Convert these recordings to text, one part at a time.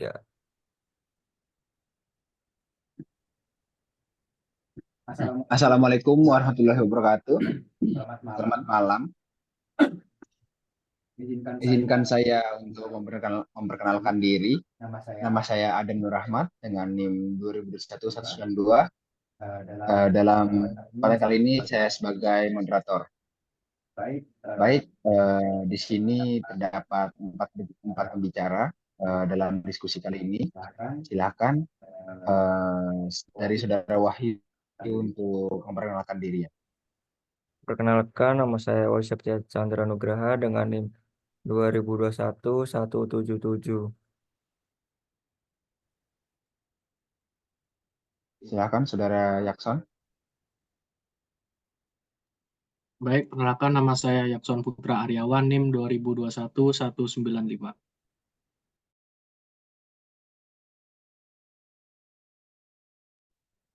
Ya, Assalamualaikum warahmatullahi wabarakatuh. Selamat malam. Izinkan saya untuk memperkenalkan diri. Nama saya Adem Nur Rahmat dengan NIM 2021-192. Dalam pada kali ini saya sebagai moderator. Baik, di sini terdapat empat pembicara dalam diskusi kali ini. Silakan dari Saudara Wahyu untuk memperkenalkan diri. perkenalkan nama saya Wahyu Septia Chandra Nugraha dengan NIM 2021-177. Silakan Saudara Yakson. Baik, perkenalkan nama saya Yakson Putra Aryawan, NIM 2021-195.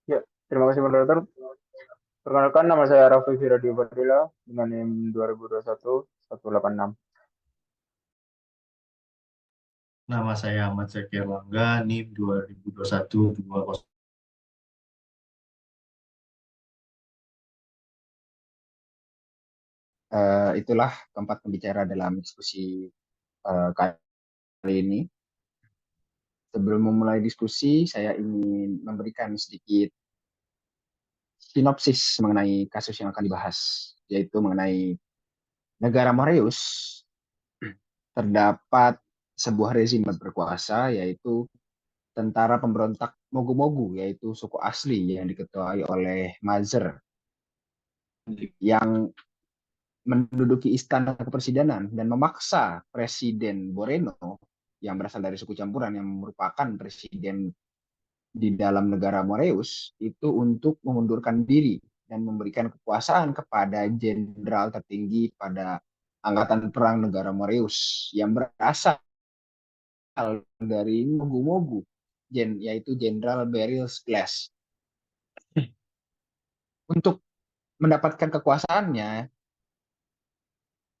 Ya, terima kasih moderator. Perkenalkan nama saya Raffi Firadio Fadila dengan NIM 2021-186. Nama saya Ahmad Zaki Erlangga, NIM 2021-200. Itulah keempat pembicara dalam diskusi kali ini. Sebelum memulai diskusi, saya ingin memberikan sedikit sinopsis mengenai kasus yang akan dibahas, yaitu mengenai negara Moreus. Terdapat sebuah rezim berkuasa, yaitu tentara pemberontak Mogu-Mogu, yaitu suku asli yang diketuai oleh Mazer, yang menduduki istana kepresidenan dan memaksa Presiden Moreno yang berasal dari suku campuran yang merupakan presiden di dalam negara Moreus itu untuk mengundurkan diri dan memberikan kekuasaan kepada jenderal tertinggi pada angkatan perang negara Moreus yang berasal dari Mogu-Mogu, yaitu Jenderal Beryl Glass. Untuk mendapatkan kekuasaannya,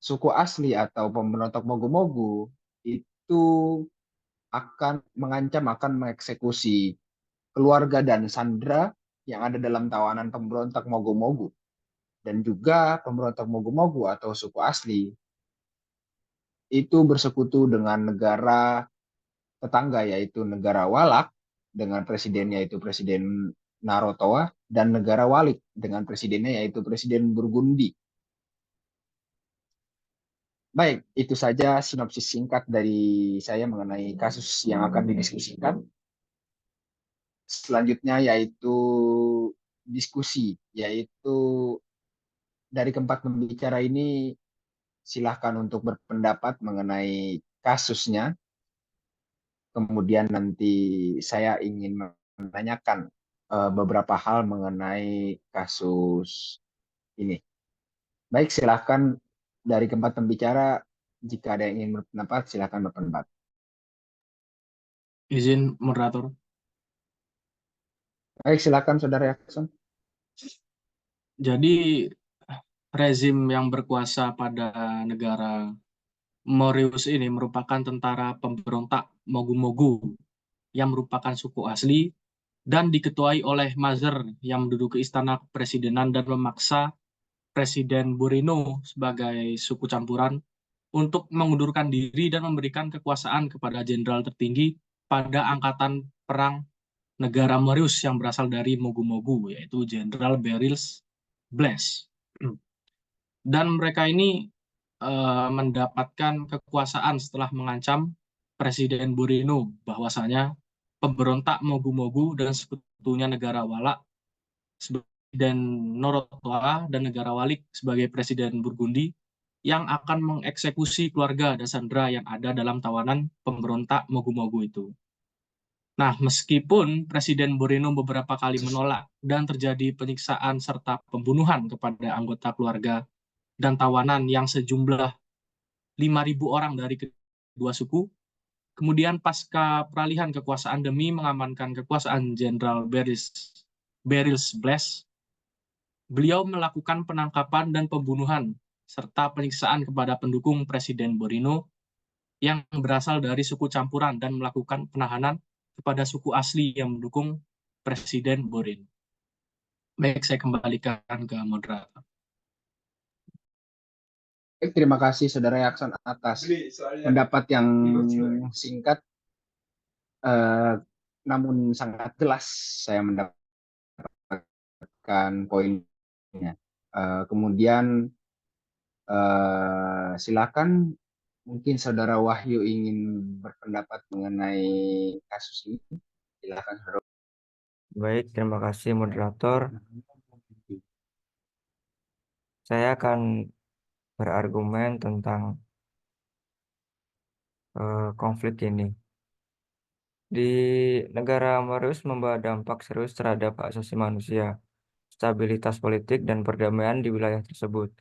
suku asli atau pemberontak Mogu-Mogu itu akan mengancam akan mengeksekusi keluarga dan sandera yang ada dalam tawanan pemberontak Mogu-Mogu. Dan juga pemberontak Mogu-Mogu atau suku asli itu bersekutu dengan negara tetangga yaitu negara Walak dengan presidennya yaitu Presiden Narotoa dan negara Walik dengan presidennya yaitu Presiden Burgundi. Baik, itu saja sinopsis singkat dari saya mengenai kasus yang akan didiskusikan. Selanjutnya yaitu diskusi, yaitu dari keempat pembicara ini silahkan untuk berpendapat mengenai kasusnya. Kemudian nanti saya ingin menanyakan beberapa hal mengenai kasus ini. Baik, silahkan dari keempat pembicara, jika ada yang ingin berpendapat, silahkan berpendapat. Izin moderator. Baik, silahkan Saudara Jackson. Jadi, rezim yang berkuasa pada negara Moreus ini merupakan tentara pemberontak Mogu-Mogu yang merupakan suku asli dan diketuai oleh Mazer yang menduduki istana kepresidenan dan memaksa Presiden Burino sebagai suku campuran untuk mengundurkan diri dan memberikan kekuasaan kepada jenderal tertinggi pada angkatan perang negara Moreus yang berasal dari Mogu-Mogu, yaitu Jenderal Beryl Glass. Dan mereka ini mendapatkan kekuasaan setelah mengancam Presiden Burino bahwasanya pemberontak Mogu-Mogu dan sekutunya negara Walak dan Norotoa dan negara Walik sebagai Presiden Burgundi yang akan mengeksekusi keluarga dan sandera yang ada dalam tawanan pemberontak Mogu-Mogu itu. Nah, meskipun Presiden Moreno beberapa kali menolak dan terjadi penyiksaan serta pembunuhan kepada anggota keluarga dan tawanan yang sejumlah 5.000 orang dari kedua suku, kemudian pasca peralihan kekuasaan demi mengamankan kekuasaan Jenderal Beryl Glass, beliau melakukan penangkapan dan pembunuhan serta penyiksaan kepada pendukung Presiden Moreno yang berasal dari suku campuran dan melakukan penahanan kepada suku asli yang mendukung Presiden Boreno. Baik, saya kembalikan ke moderator. Baik, terima kasih Saudara Yakson atas pendapat yang singkat namun sangat jelas. Saya mendapatkan poinnya. Kemudian silakan, mungkin Saudara Wahyu ingin berpendapat mengenai kasus ini. Silakan Saudara. Baik, terima kasih moderator. Saya akan berargumen tentang konflik ini. Di negara Mauritius membawa dampak serius terhadap hak asasi manusia, stabilitas politik, dan perdamaian di wilayah tersebut.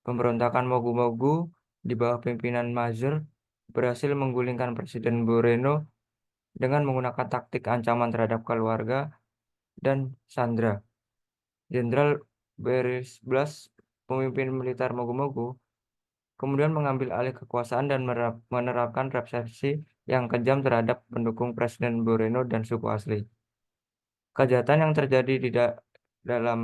Pemberontakan Mogu-Mogu di bawah pimpinan Mazur berhasil menggulingkan Presiden Boreno dengan menggunakan taktik ancaman terhadap keluarga dan sandra. Jenderal Beris Blas, pemimpin militer Mogu-Mogu, kemudian mengambil alih kekuasaan dan menerapkan represi yang kejam terhadap pendukung Presiden Boreno dan suku asli. Kejahatan yang terjadi dalam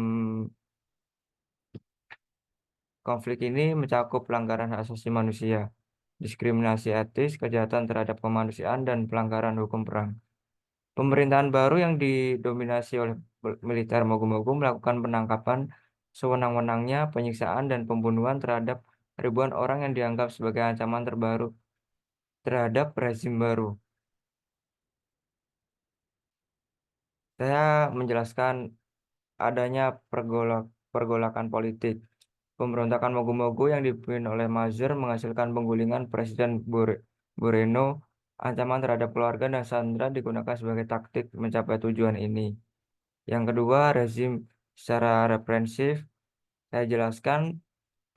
konflik ini mencakup pelanggaran hak asasi manusia, diskriminasi etis, kejahatan terhadap kemanusiaan, dan pelanggaran hukum perang. Pemerintahan baru yang didominasi oleh militer Mogu-Mogu melakukan penangkapan sewenang-wenangnya, penyiksaan, dan pembunuhan terhadap ribuan orang yang dianggap sebagai ancaman terbaru terhadap rezim baru. Saya menjelaskan adanya pergolakan politik. Pemberontakan Mogu-Mogu yang dipimpin oleh Mazur menghasilkan penggulingan Presiden Boreno. Ancaman terhadap keluarga dan sandera digunakan sebagai taktik mencapai tujuan ini. Yang kedua, rezim secara represif. Saya jelaskan,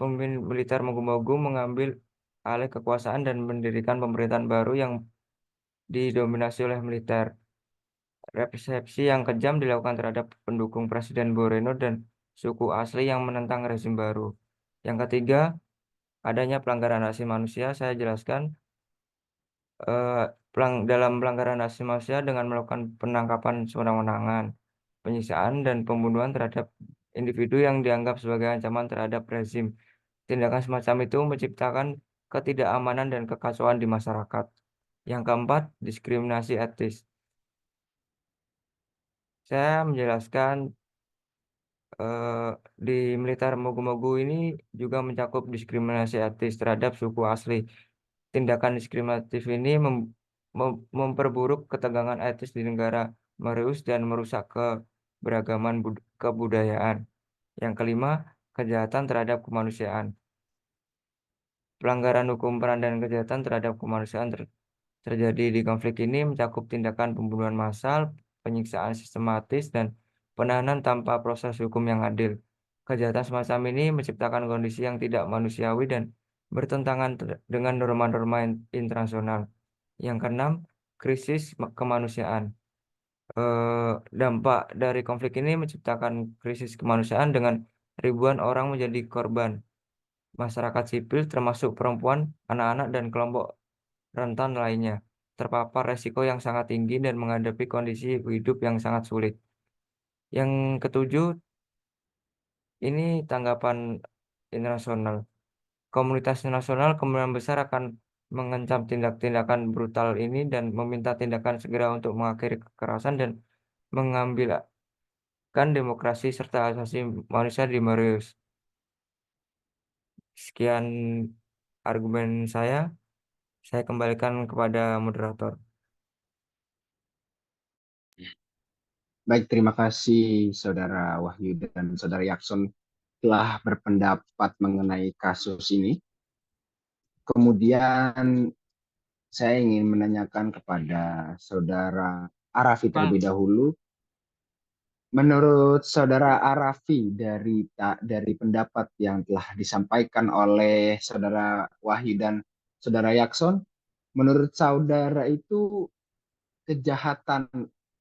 pemimpin militer Mogu-Mogu mengambil alih kekuasaan dan mendirikan pemerintahan baru yang didominasi oleh militer. Represi yang kejam dilakukan terhadap pendukung Presiden Boreno dan suku asli yang menentang rezim baru. Yang ketiga, adanya pelanggaran hak asasi manusia. Saya jelaskan dalam pelanggaran hak asasi manusia dengan melakukan penangkapan sewenang-wenangan, penyiksaan, dan pembunuhan terhadap individu yang dianggap sebagai ancaman terhadap rezim. Tindakan semacam itu menciptakan ketidakamanan dan kekacauan di masyarakat. Yang keempat, diskriminasi etis. Saya menjelaskan di militer Mogu-Mogu ini juga mencakup diskriminasi etis terhadap suku asli. Tindakan diskriminatif ini memperburuk ketegangan etis di negara Mauritius dan merusak keberagaman kebudayaan. Yang kelima, kejahatan terhadap kemanusiaan. Pelanggaran hukum peran dan kejahatan terhadap kemanusiaan terjadi di konflik ini mencakup tindakan pembunuhan massal, penyiksaan sistematis, dan penahanan tanpa proses hukum yang adil. Kejahatan semacam ini menciptakan kondisi yang tidak manusiawi dan bertentangan dengan norma-norma internasional. Yang keenam, krisis kemanusiaan. Dampak dari konflik ini menciptakan krisis kemanusiaan dengan ribuan orang menjadi korban. Masyarakat sipil termasuk perempuan, anak-anak, dan kelompok rentan lainnya terpapar resiko yang sangat tinggi dan menghadapi kondisi hidup yang sangat sulit. Yang ketujuh, ini tanggapan internasional. Komunitas internasional kemungkinan besar akan mengancam tindakan brutal ini dan meminta tindakan segera untuk mengakhiri kekerasan dan mengambilkan demokrasi serta asasi manusia di Mauritius. Sekian argumen saya kembalikan kepada moderator. Baik, terima kasih Saudara Wahyu dan Saudara Yakson telah berpendapat mengenai kasus ini. Kemudian saya ingin menanyakan kepada Saudara Arafi terlebih dahulu. Menurut Saudara Arafi, dari pendapat yang telah disampaikan oleh Saudara Wahyu dan Saudara Yakson, menurut Saudara itu kejahatan,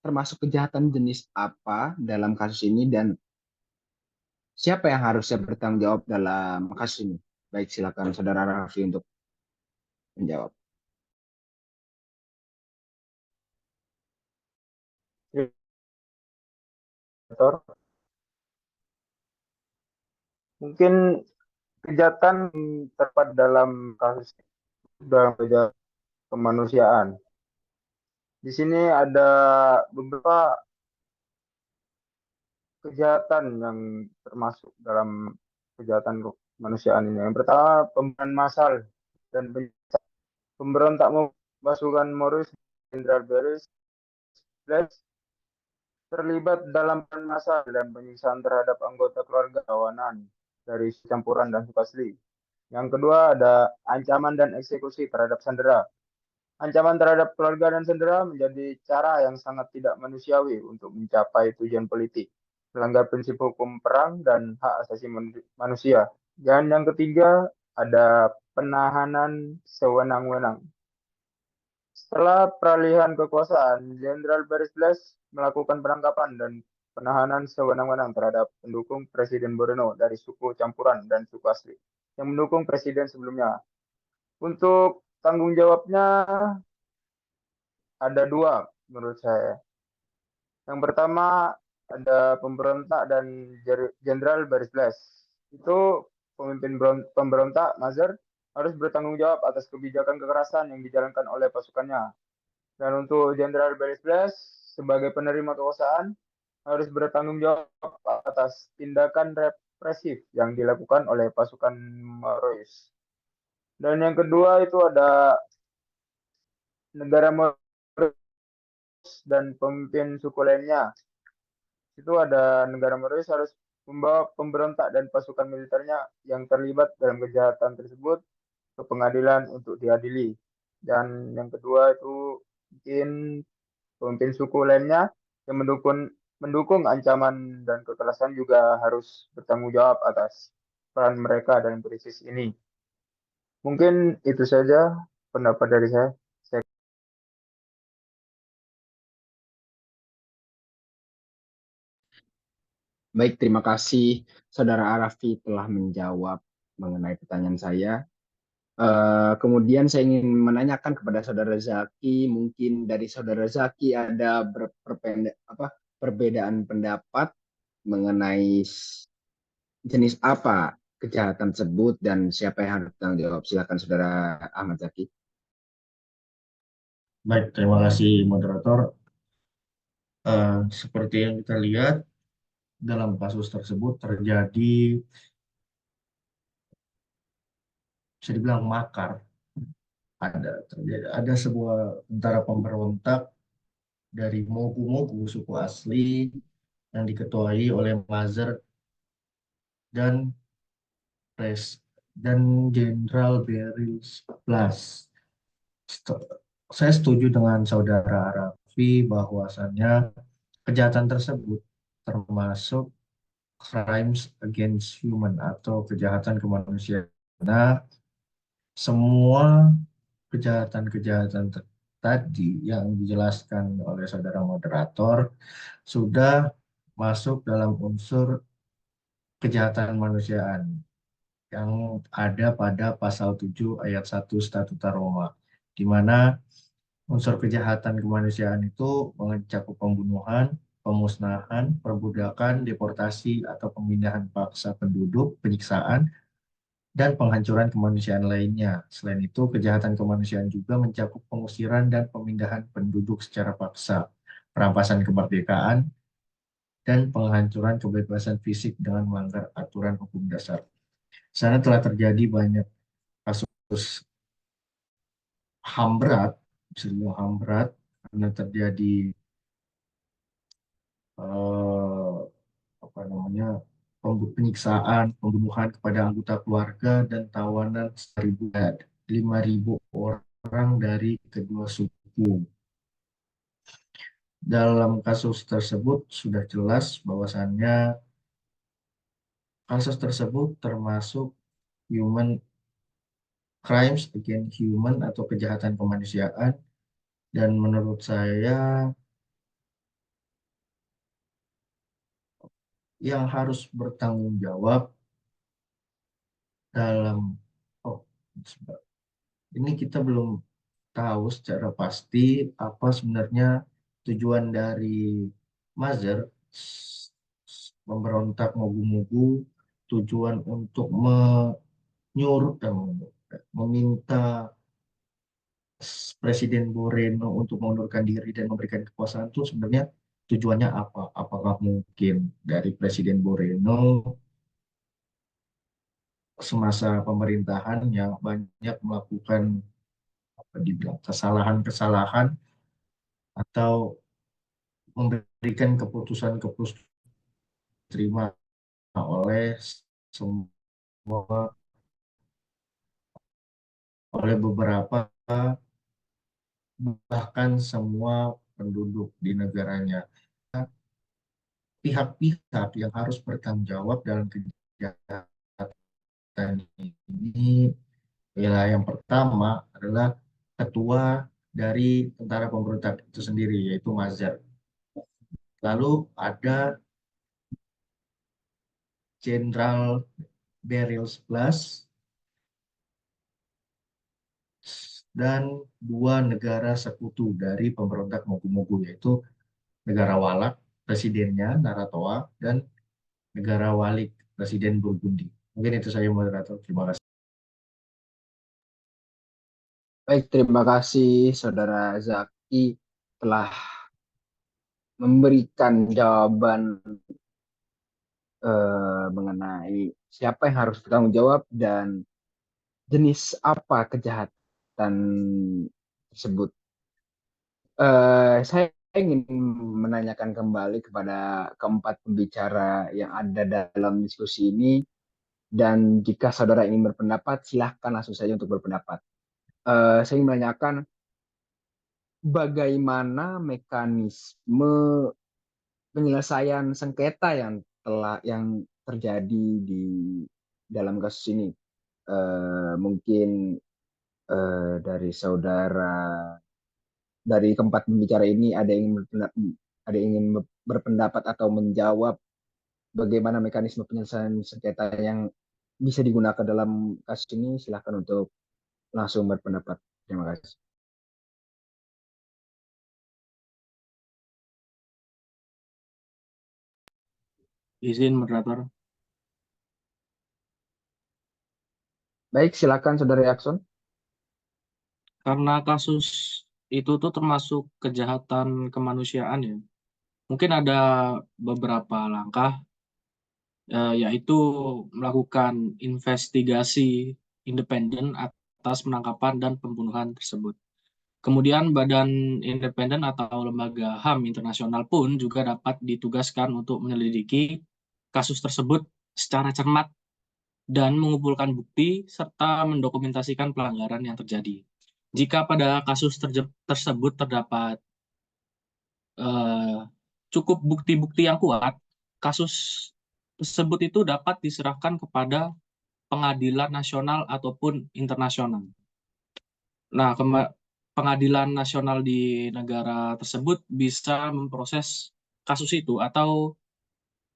termasuk kejahatan jenis apa dalam kasus ini, dan siapa yang harusnya bertanggung jawab dalam kasus ini? Baik, silakan Saudara Arafi untuk menjawab. Mungkin kejahatan terdapat dalam kasus dalam kejahatan kemanusiaan. Di sini ada beberapa kejahatan yang termasuk dalam kejahatan kemanusiaan ini. Yang pertama, pembunuhan massal dan pemberontak pasukan Maurice Jenderal Beres terlibat dalam peran massal dan penyiksaan terhadap anggota keluarga kawanan dari campuran dan Sukasli. Yang kedua ada ancaman dan eksekusi terhadap sandera. Ancaman terhadap keluarga dan sandera menjadi cara yang sangat tidak manusiawi untuk mencapai tujuan politik, melanggar prinsip hukum perang dan hak asasi manusia. Dan yang ketiga ada penahanan sewenang-wenang. Setelah peralihan kekuasaan, Jenderal Berisles melakukan penangkapan dan penahanan sewenang-wenang terhadap pendukung Presiden Borno dari suku campuran dan suku asli yang mendukung presiden sebelumnya. Untuk tanggung jawabnya ada dua menurut saya. Yang pertama ada pemberontak dan Jenderal Berisles. Itu pemimpin pemberontak Mazhar harus bertanggung jawab atas kebijakan kekerasan yang dijalankan oleh pasukannya. Dan untuk Jenderal Berisles sebagai penerima kekuasaan harus bertanggung jawab atas tindakan represif yang dilakukan oleh pasukan Marois. Dan yang kedua itu ada negara Marois dan pemimpin suku lainnya. Itu ada negara Marois harus membawa pemberontak dan pasukan militernya yang terlibat dalam kejahatan tersebut ke pengadilan untuk diadili. Dan yang kedua itu mungkin pemimpin suku lainnya yang mendukung ancaman dan kekerasan juga harus bertanggung jawab atas peran mereka dalam krisis ini. Mungkin itu saja pendapat dari saya. Baik, terima kasih Saudara Arafi telah menjawab mengenai pertanyaan saya. Kemudian saya ingin menanyakan kepada Saudara Zaki, mungkin dari Saudara Zaki ada perbedaan pendapat mengenai jenis apa kejahatan tersebut dan siapa yang harus bertanggung jawab. Silakan Saudara Ahmad Zaki. Baik, terima kasih moderator. Seperti yang kita lihat dalam kasus tersebut terjadi, bisa dibilang makar. Ada sebuah tentara pemberontak dari Mogu-Mogu suku asli yang diketuai oleh Mazhar dan Jenderal Beryl Blas. Saya setuju dengan Saudara Arafi bahwasannya kejahatan tersebut termasuk crimes against human atau kejahatan kemanusiaan. Nah, semua kejahatan-kejahatan tadi yang dijelaskan oleh saudara moderator sudah masuk dalam unsur kejahatan kemanusiaan yang ada pada pasal 7 ayat 1 Statuta Roma, di mana unsur kejahatan kemanusiaan itu mencakup pembunuhan, pemusnahan, perbudakan, deportasi atau pemindahan paksa penduduk, penyiksaan, dan penghancuran kemanusiaan lainnya. Selain itu, kejahatan kemanusiaan juga mencakup pengusiran dan pemindahan penduduk secara paksa, perampasan kemerdekaan, dan penghancuran kebebasan fisik dengan melanggar aturan hukum dasar. Sana telah terjadi banyak kasus HAM berat, bisa dibilang HAM berat, karena terjadi eh, apa namanya penyiksaan, pembunuhan kepada anggota keluarga dan tawanan 5.000 orang dari kedua suku. Dalam kasus tersebut sudah jelas bahwasannya kasus tersebut termasuk human crimes against human atau kejahatan kemanusiaan, dan menurut saya yang harus bertanggung jawab dalam ini kita belum tahu secara pasti apa sebenarnya tujuan dari Mazer memberontak Mogu-Mogu, tujuan untuk menyuruh dan meminta Presiden Moreno untuk mengundurkan diri dan memberikan kekuasaan itu sebenarnya tujuannya apa? Apakah mungkin dari Presiden Moreno semasa pemerintahannya banyak melakukan apa dibilang kesalahan-kesalahan atau memberikan keputusan-keputusan terima oleh semua oleh beberapa bahkan semua penduduk di negaranya. Pihak-pihak yang harus bertanggung jawab dalam kejahatan ini ya yang pertama adalah ketua dari tentara pemberontak itu sendiri yaitu Mazhar. Lalu ada Jenderal Beryl Splas dan dua negara sekutu dari pemberontak Mogu-Mogu yaitu negara Walak presidennya Naratoa dan negara Walik presiden Burgundi. Mungkin itu saja moderator. Terima kasih. Baik, terima kasih Saudara Zaki telah memberikan jawaban mengenai siapa yang harus bertanggung jawab dan jenis apa kejahatan tersebut. Saya ingin menanyakan kembali kepada keempat pembicara yang ada dalam diskusi ini, dan jika saudara ingin berpendapat, silahkan langsung saja untuk berpendapat. Saya ingin menanyakan bagaimana mekanisme penyelesaian sengketa yang terjadi di dalam kasus ini. Mungkin dari keempat pembicara ini ada yang ingin berpendapat atau menjawab bagaimana mekanisme penyelesaian sengketa yang bisa digunakan dalam kasus ini. Silahkan untuk langsung berpendapat. Terima kasih. Izin moderator. Baik, silakan Saudara Yakson. Karena kasus itu tuh termasuk kejahatan kemanusiaan ya. Mungkin ada beberapa langkah, yaitu melakukan investigasi independen atas penangkapan dan pembunuhan tersebut. Kemudian badan independen atau lembaga HAM internasional pun juga dapat ditugaskan untuk menyelidiki kasus tersebut secara cermat dan mengumpulkan bukti serta mendokumentasikan pelanggaran yang terjadi. Jika pada kasus tersebut terdapat cukup bukti-bukti yang kuat, kasus tersebut itu dapat diserahkan kepada pengadilan nasional ataupun internasional. Nah, pengadilan nasional di negara tersebut bisa memproses kasus itu, atau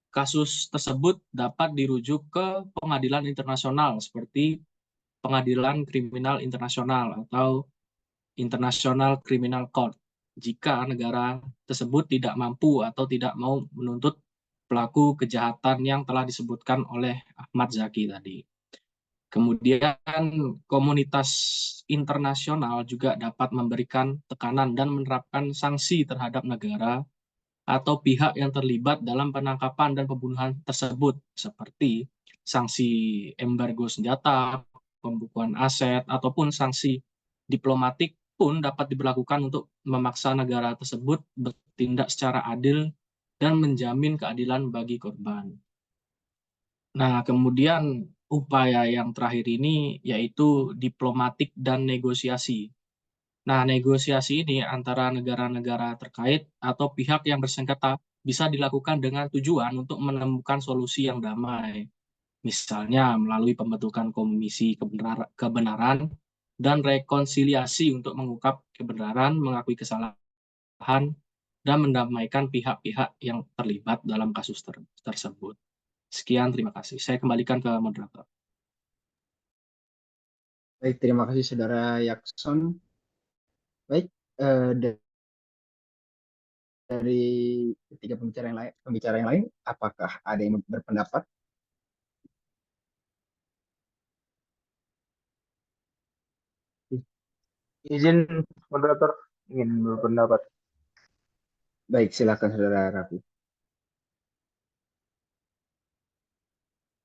kasus tersebut dapat dirujuk ke pengadilan internasional seperti Pengadilan Kriminal Internasional atau International Criminal Court jika negara tersebut tidak mampu atau tidak mau menuntut pelaku kejahatan yang telah disebutkan oleh Ahmad Zaki tadi. Kemudian komunitas internasional juga dapat memberikan tekanan dan menerapkan sanksi terhadap negara atau pihak yang terlibat dalam penangkapan dan pembunuhan tersebut, seperti sanksi embargo senjata, pembukuan aset, ataupun sanksi diplomatik pun dapat diberlakukan untuk memaksa negara tersebut bertindak secara adil dan menjamin keadilan bagi korban. Nah, kemudian upaya yang terakhir ini yaitu diplomatik dan negosiasi. Nah, negosiasi ini antara negara-negara terkait atau pihak yang bersengketa bisa dilakukan dengan tujuan untuk menemukan solusi yang damai. Misalnya melalui pembentukan komisi kebenaran dan rekonsiliasi untuk mengungkap kebenaran, mengakui kesalahan, dan mendamaikan pihak-pihak yang terlibat dalam kasus tersebut. Sekian, terima kasih. Saya kembalikan ke moderator. Baik, terima kasih Saudara Yakson. Baik, dari ketiga pembicara yang lain, apakah ada yang berpendapat? Izin moderator ingin berpendapat. Baik, silakan Saudara Raffi.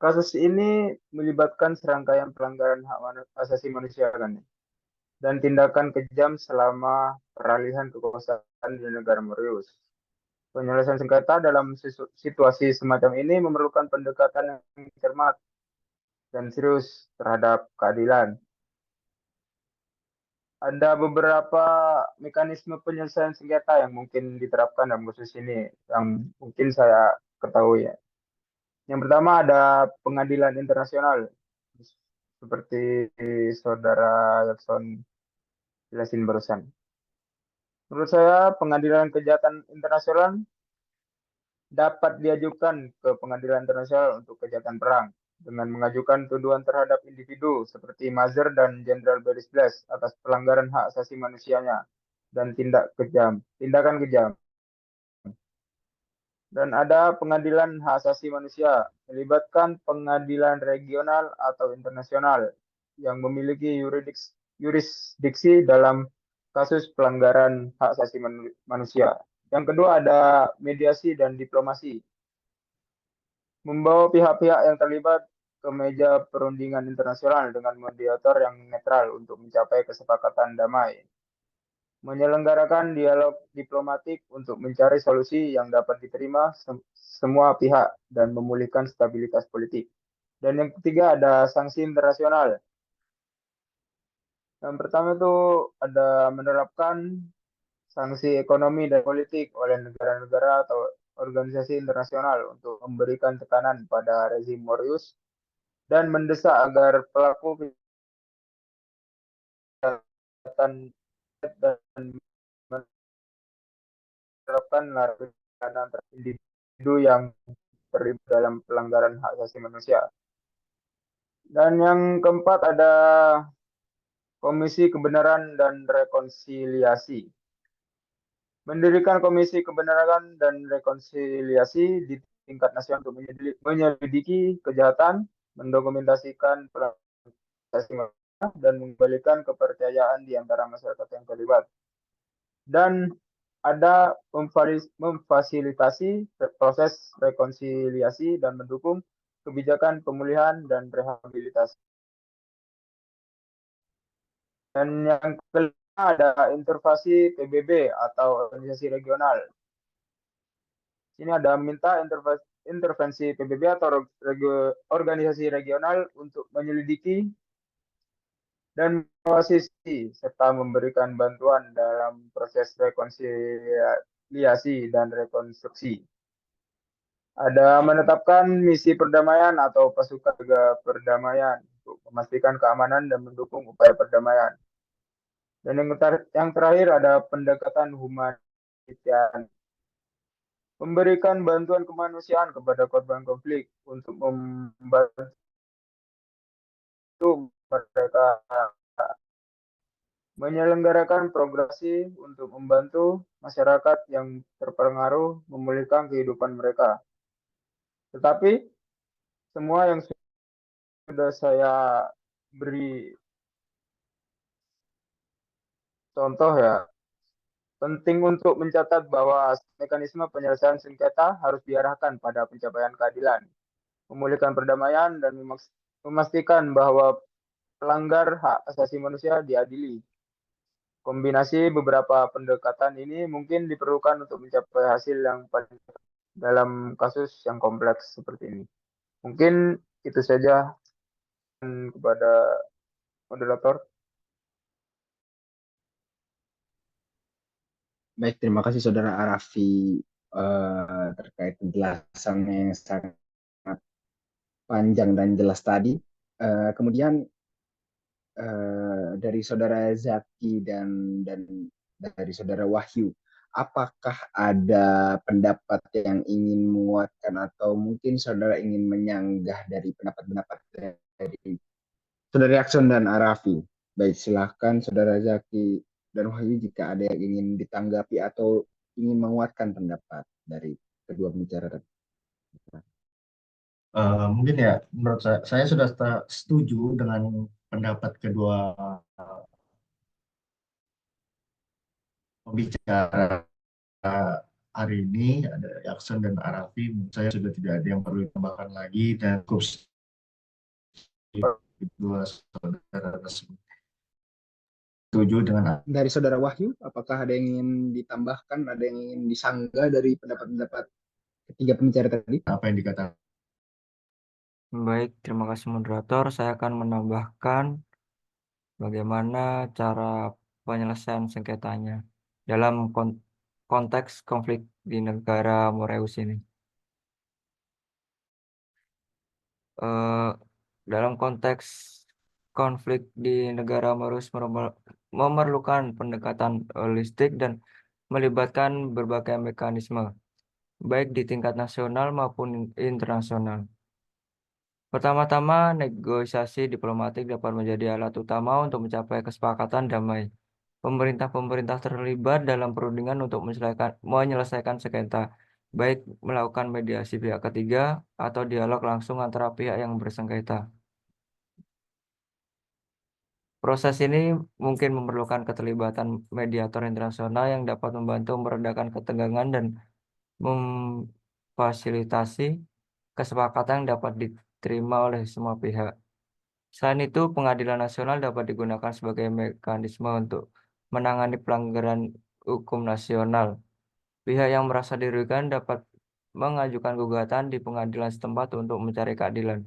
Kasus ini melibatkan serangkaian pelanggaran hak asasi manusia kan, dan tindakan kejam selama peralihan kekuasaan di negara Mauritius. Penyelesaian sengketa dalam situasi semacam ini memerlukan pendekatan yang cermat dan serius terhadap keadilan. Ada beberapa mekanisme penyelesaian sengketa yang mungkin diterapkan dalam kasus ini, yang mungkin saya ketahui ya. Yang pertama ada pengadilan internasional, seperti Saudara Jackson jelasin barusan. Menurut saya, pengadilan kejahatan internasional dapat diajukan ke pengadilan internasional untuk kejahatan perang dengan mengajukan tuduhan terhadap individu seperti Mazhar dan Jenderal Baris Blas atas pelanggaran hak asasi manusianya dan tindakan kejam. Dan ada pengadilan hak asasi manusia melibatkan pengadilan regional atau internasional yang memiliki yurisdiksi dalam kasus pelanggaran hak asasi manusia. Yang kedua ada mediasi dan diplomasi. Membawa pihak-pihak yang terlibat ke meja perundingan internasional dengan mediator yang netral untuk mencapai kesepakatan damai. Menyelenggarakan dialog diplomatik untuk mencari solusi yang dapat diterima semua pihak dan memulihkan stabilitas politik. Dan yang ketiga ada sanksi internasional. Yang pertama itu ada menerapkan sanksi ekonomi dan politik oleh negara-negara atau organisasi internasional untuk memberikan tekanan pada rezim Mauritius dan mendesak agar pelaku kejahatan dan menerapkan larangan terhadap individu yang terlibat dalam pelanggaran hak asasi manusia. Dan yang keempat ada Komisi Kebenaran dan Rekonsiliasi. Mendirikan Komisi Kebenaran dan Rekonsiliasi di tingkat nasional untuk menyelidiki kejahatan, mendokumentasikan pelanggaran dan mengembalikan kepercayaan di antara masyarakat yang terlibat. Dan ada memfasilitasi proses rekonsiliasi dan mendukung kebijakan pemulihan dan rehabilitasi. Dan yang kelima ada intervensi PBB atau organisasi regional. Sini ada minta intervensi PBB atau organisasi regional untuk menyelidiki dan mengawasi serta memberikan bantuan dalam proses rekonsiliasi dan rekonstruksi. Ada menetapkan misi perdamaian atau pasukan perdamaian untuk memastikan keamanan dan mendukung upaya perdamaian. Dan yang terakhir ada pendekatan humanitarian. Memberikan bantuan kemanusiaan kepada korban konflik untuk membantu mereka menyelenggarakan progresi untuk membantu masyarakat yang terpengaruh memulihkan kehidupan mereka. Tetapi semua yang sudah saya beri contoh ya, penting untuk mencatat bahwa mekanisme penyelesaian sengketa harus diarahkan pada pencapaian keadilan, memulihkan perdamaian, dan memastikan bahwa pelanggar hak asasi manusia diadili. Kombinasi beberapa pendekatan ini mungkin diperlukan untuk mencapai hasil yang paling dalam kasus yang kompleks seperti ini. Mungkin itu saja kepada moderator. Baik, terima kasih Saudara Arafi terkait penjelasannya yang sangat panjang dan jelas tadi. Kemudian dari Saudara Zaki dan dari Saudara Wahyu, apakah ada pendapat yang ingin menguatkan atau mungkin Saudara ingin menyanggah dari pendapat-pendapat dari Saudara Jackson dan Arafi? Baik, silahkan Saudara Zaki dan Wahyu jika ada yang ingin ditanggapi atau ingin menguatkan pendapat dari kedua pembicara tadi? Mungkin ya, menurut saya sudah setuju dengan pendapat kedua pembicara hari ini, ada Yaksen dan Arafi. Menurut saya sudah tidak ada yang perlu ditambahkan lagi dan cukup kedua saudara tersebut. Setuju dengan Dari Saudara Wahyu, apakah ada yang ingin ditambahkan, ada yang ingin disanggah dari pendapat-pendapat ketiga pembicara tadi? apa yang dikatakan. Baik, terima kasih moderator. Saya akan menambahkan bagaimana cara penyelesaian sengketanya dalam konteks konflik di negara Moreus ini. Eh, dalam konteks konflik di negara Moreus memerlukan pendekatan holistik dan melibatkan berbagai mekanisme, baik di tingkat nasional maupun internasional. Pertama-tama, negosiasi diplomatik dapat menjadi alat utama untuk mencapai kesepakatan damai. Pemerintah-pemerintah terlibat dalam perundingan untuk menyelesaikan sengketa, baik melakukan mediasi pihak ketiga atau dialog langsung antara pihak yang bersengketa. Proses ini mungkin memerlukan keterlibatan mediator internasional yang dapat membantu meredakan ketegangan dan memfasilitasi kesepakatan yang dapat diterima oleh semua pihak. Selain itu, pengadilan nasional dapat digunakan sebagai mekanisme untuk menangani pelanggaran hukum nasional. Pihak yang merasa dirugikan dapat mengajukan gugatan di pengadilan setempat untuk mencari keadilan.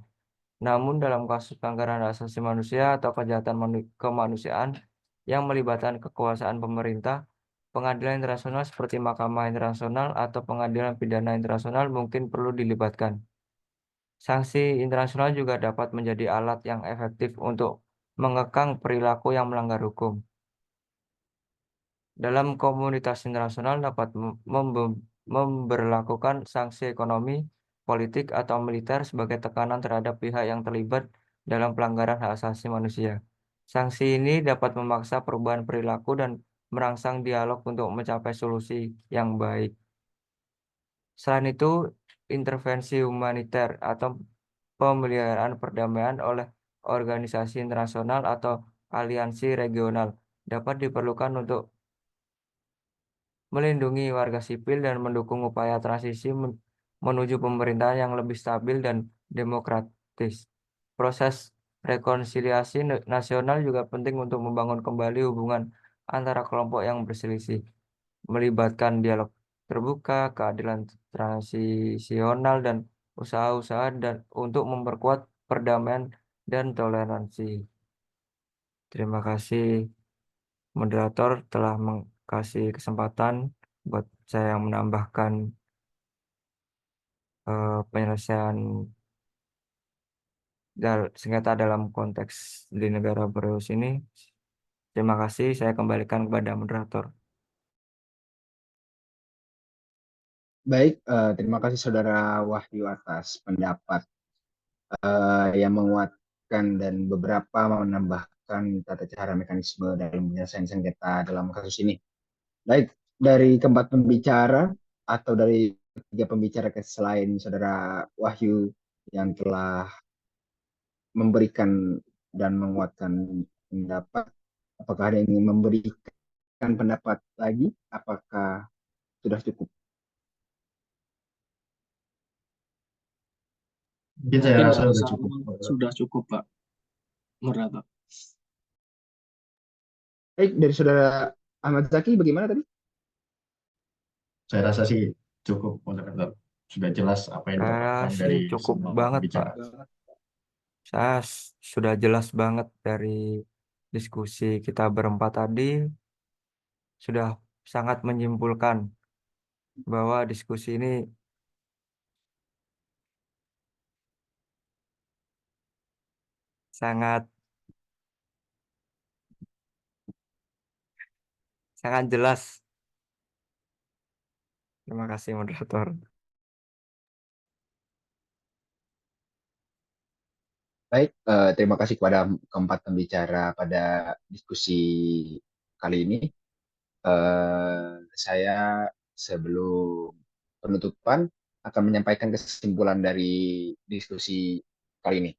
Namun, dalam kasus pelanggaran hak asasi manusia atau kejahatan kemanusiaan yang melibatkan kekuasaan pemerintah, pengadilan internasional seperti Mahkamah Internasional atau Pengadilan Pidana Internasional mungkin perlu dilibatkan. Sanksi internasional juga dapat menjadi alat yang efektif untuk mengekang perilaku yang melanggar hukum. Dalam komunitas internasional dapat memberlakukan sanksi ekonomi, politik, atau militer sebagai tekanan terhadap pihak yang terlibat dalam pelanggaran hak asasi manusia. Sanksi ini dapat memaksa perubahan perilaku dan merangsang dialog untuk mencapai solusi yang baik. Selain itu, intervensi humaniter atau pemeliharaan perdamaian oleh organisasi internasional atau aliansi regional dapat diperlukan untuk melindungi warga sipil dan mendukung upaya transisi menuju pemerintahan yang lebih stabil dan demokratis. Proses rekonsiliasi nasional juga penting untuk membangun kembali hubungan antara kelompok yang berselisih, melibatkan dialog terbuka, keadilan transisional, dan usaha-usaha dan untuk memperkuat perdamaian dan toleransi. Terima kasih moderator telah kasih kesempatan buat saya yang menambahkan penyelesaian sengketa dalam konteks di negara Belarus ini. Terima kasih, saya kembalikan kepada moderator. Baik, terima kasih Saudara Wahyu atas pendapat yang menguatkan dan beberapa menambahkan tata cara mekanisme dalam penyelesaian sengketa dalam kasus ini. Baik, dari keempat pembicara atau dari tiga pembicara selain Saudara Wahyu yang telah memberikan dan menguatkan pendapat, apakah ada yang ingin memberikan pendapat lagi? Apakah sudah cukup? Mungkin saya Ya, rasa sudah cukup. sudah cukup, Pak moderator. Baik, dari Saudara Ahmad Zaki bagaimana tadi? Saya rasa sih cukup moderator. Sudah jelas apa yang Saya dikatakan sih dari cukup semua banget, Pak. pembicara. Saya sudah jelas banget dari diskusi kita berempat tadi, sudah sangat menyimpulkan bahwa diskusi ini sangat sangat jelas. Terima kasih moderator. Baik, terima kasih kepada keempat pembicara pada diskusi kali ini. Saya sebelum penutupan akan menyampaikan kesimpulan dari diskusi kali ini.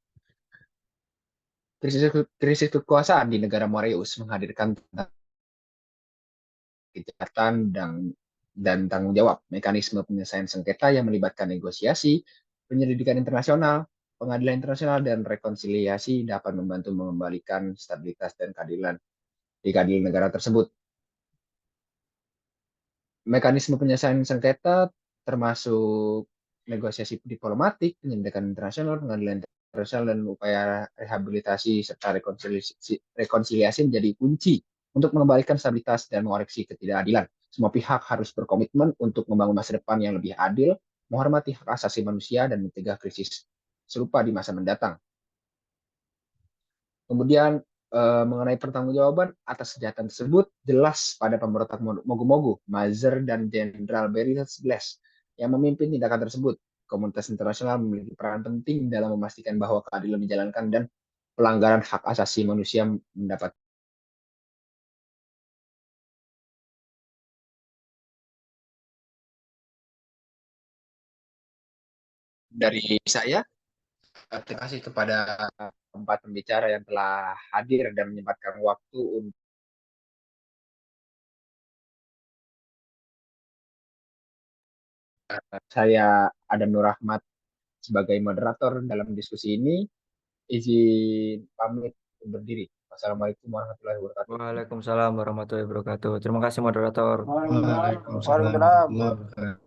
Krisis kekuasaan di negara Moreus menghadirkan kejahatan dan tanggung jawab, mekanisme penyelesaian sengketa yang melibatkan negosiasi, penyelidikan internasional, pengadilan internasional, dan rekonsiliasi dapat membantu mengembalikan stabilitas dan keadilan di keadilan negara tersebut. Mekanisme penyelesaian sengketa termasuk negosiasi diplomatik, penyelidikan internasional, pengadilan internasional, dan upaya rehabilitasi serta rekonsiliasi menjadi kunci untuk mengembalikan stabilitas dan mengoreksi ketidakadilan. Semua pihak harus berkomitmen untuk membangun masa depan yang lebih adil, menghormati hak asasi manusia, dan mencegah krisis serupa di masa mendatang. Kemudian mengenai pertanggungjawaban atas kejahatan tersebut jelas pada pemberontak Mogu-Mogu, Mazer, dan Jenderal Berlius Glass yang memimpin tindakan tersebut. Komunitas internasional memiliki peran penting dalam memastikan bahwa keadilan dijalankan dan pelanggaran hak asasi manusia mendapat. Dari saya, terima kasih kepada empat pembicara yang telah hadir dan menyempatkan waktu untuk saya, Adam Nur Rahmat, sebagai moderator dalam diskusi ini. Izin pamit undur diri. Wassalamualaikum warahmatullahi wabarakatuh. Waalaikumsalam warahmatullahi wabarakatuh. Terima kasih moderator. Waalaikumsalam Waalaikumsalam. warahmatullahi wabarakatuh.